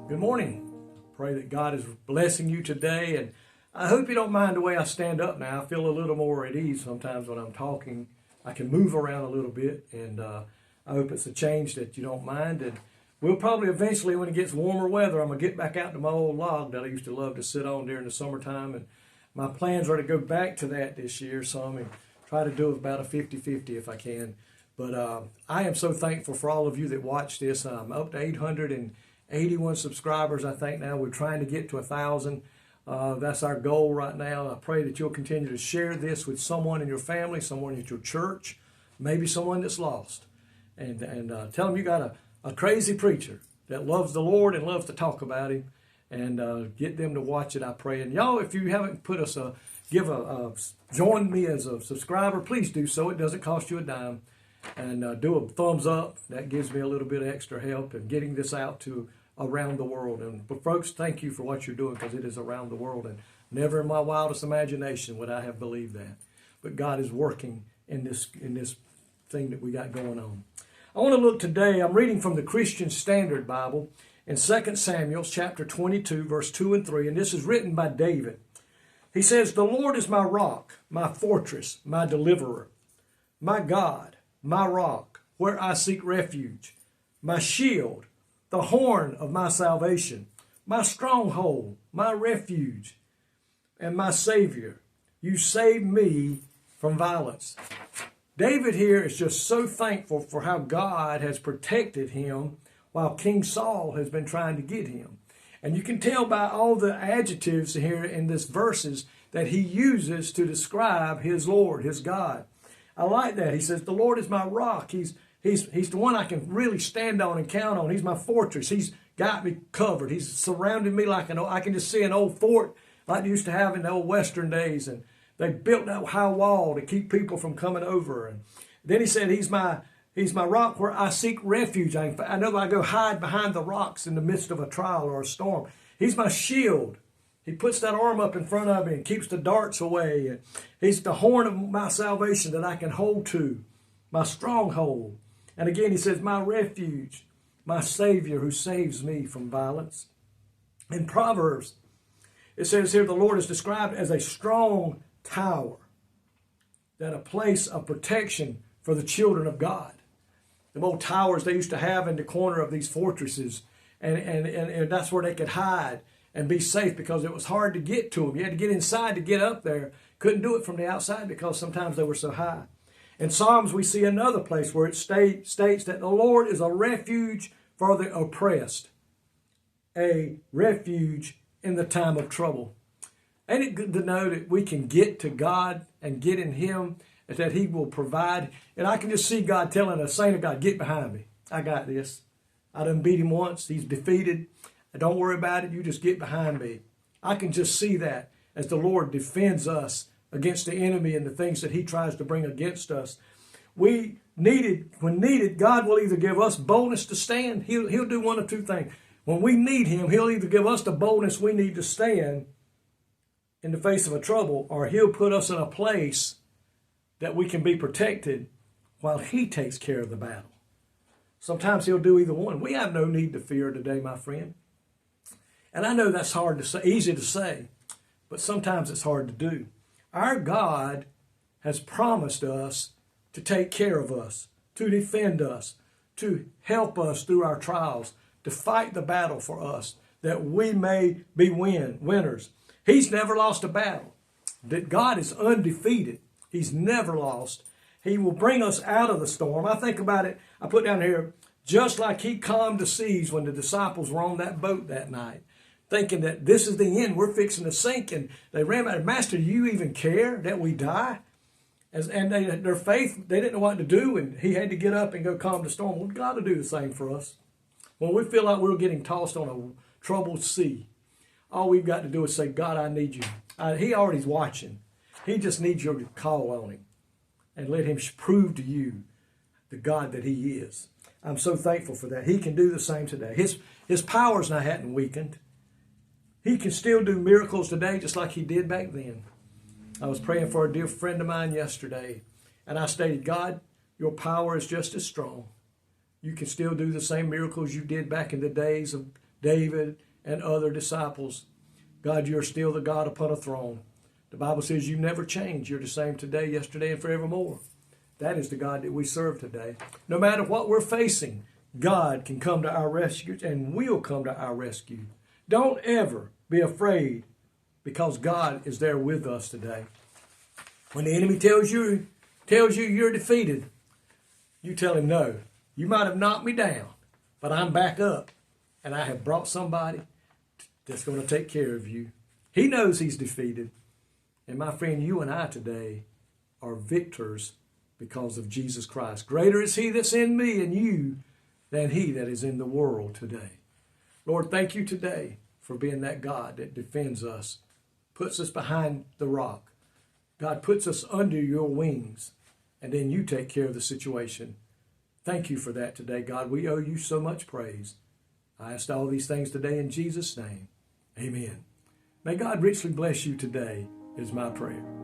Good morning. Pray that God is blessing you today, and I hope you don't mind the way I stand up now. I feel a little more at ease sometimes when I'm talking. I can move around a little bit, and I hope it's a change that you don't mind. And we'll probably eventually, when it gets warmer weather, I'm going to get back out to my old log that I used to love to sit on during the summertime, and my plans are to go back to that this year some and try to do about a 50-50 if I can. But I am so thankful for all of you that watch this. I'm up to 881 subscribers, I think now. We're trying to get to 1,000. That's our goal right now. I pray that you'll continue to share this with someone in your family, someone at your church, maybe someone that's lost. And tell them you got a crazy preacher that loves the Lord and loves to talk about Him. And get them to watch it, I pray. And y'all, if you haven't put us join me as a subscriber, please do so. It doesn't cost you a dime. And do a thumbs up. That gives me a little bit of extra help in getting this out to around the world. And but folks, thank you for what you're doing, because it is around the world. And never in my wildest imagination would I have believed that. But God is working in this thing that we got going on. I want to look today. I'm reading from the Christian Standard Bible in 2 Samuel chapter 22, verse 2 and 3. And this is written by David. He says, "The Lord is my rock, my fortress, my deliverer, my God, my rock, where I seek refuge, my shield, the horn of my salvation, my stronghold, my refuge, and my Savior. You save me from violence." David here is just so thankful for how God has protected him while King Saul has been trying to get him. And you can tell by all the adjectives here in this verses that he uses to describe his Lord, his God. I like that. He says, the Lord is my rock. He's the one I can really stand on and count on. He's my fortress. He's got me covered. He's surrounded me like I can just see an old fort like they used to have in the old Western days. And they built that high wall to keep people from coming over. And then he said, He's my rock where I seek refuge. I know I go hide behind the rocks in the midst of a trial or a storm. He's my shield. He puts that arm up in front of me and keeps the darts away. And he's the horn of my salvation that I can hold to, my stronghold. And again, he says, my refuge, my Savior who saves me from violence. In Proverbs, it says here, the Lord is described as a strong tower, that a place of protection for the children of God. The old towers they used to have in the corner of these fortresses, and that's where they could hide and be safe, because it was hard to get to them. You had to get inside to get up there. Couldn't do it from the outside because sometimes they were so high. In Psalms, we see another place where it states that the Lord is a refuge for the oppressed, a refuge in the time of trouble. Ain't it good to know that we can get to God and get in Him, and that He will provide? And I can just see God telling a saint of God, get behind me. I got this. I done beat him once. He's defeated. Don't worry about it. You just get behind me. I can just see that as the Lord defends us against the enemy and the things that he tries to bring against us. When needed, God will either give us boldness to stand. He'll do one of two things. When we need Him, He'll either give us the boldness we need to stand in the face of a trouble, or He'll put us in a place that we can be protected while He takes care of the battle. Sometimes He'll do either one. We have no need to fear today, my friend. And I know that's hard to say, easy to say, but sometimes it's hard to do. Our God has promised us to take care of us, to defend us, to help us through our trials, to fight the battle for us, that we may be winners. He's never lost a battle. That God is undefeated. He's never lost. He will bring us out of the storm. I think about it. I put down here, just like He calmed the seas when the disciples were on that boat that night, thinking that this is the end. We're fixing to sink. And they ran out, Master, do you even care that we die? And their faith, they didn't know what to do. And He had to get up and go calm the storm. Well, God will do the same for us. When we feel like we're getting tossed on a troubled sea, all we've got to do is say, God, I need you. He already's watching. He just needs your call on Him and let Him prove to you the God that He is. I'm so thankful for that. He can do the same today. His powers now hadn't weakened. He can still do miracles today just like He did back then. I was praying for a dear friend of mine yesterday, and I stated, God, your power is just as strong. You can still do the same miracles you did back in the days of David, and other disciples. God, you're still the God upon a throne. The Bible says you never change. You're the same today, yesterday, and forevermore. That is the God that we serve today. No matter what we're facing, God can come to our rescue and will come to our rescue. Don't ever be afraid, because God is there with us today. When the enemy tells you you're defeated, you tell him, no, you might have knocked me down, but I'm back up, and I have brought somebody that's going to take care of you. He knows he's defeated. And my friend, you and I today are victors because of Jesus Christ. Greater is he that's in me and you than he that is in the world today. Lord, thank you today for being that God that defends us, puts us behind the rock. God puts us under your wings, and then you take care of the situation. Thank you for that today, God. We owe you so much praise. I asked all these things today in Jesus' name. Amen. May God richly bless you today is my prayer.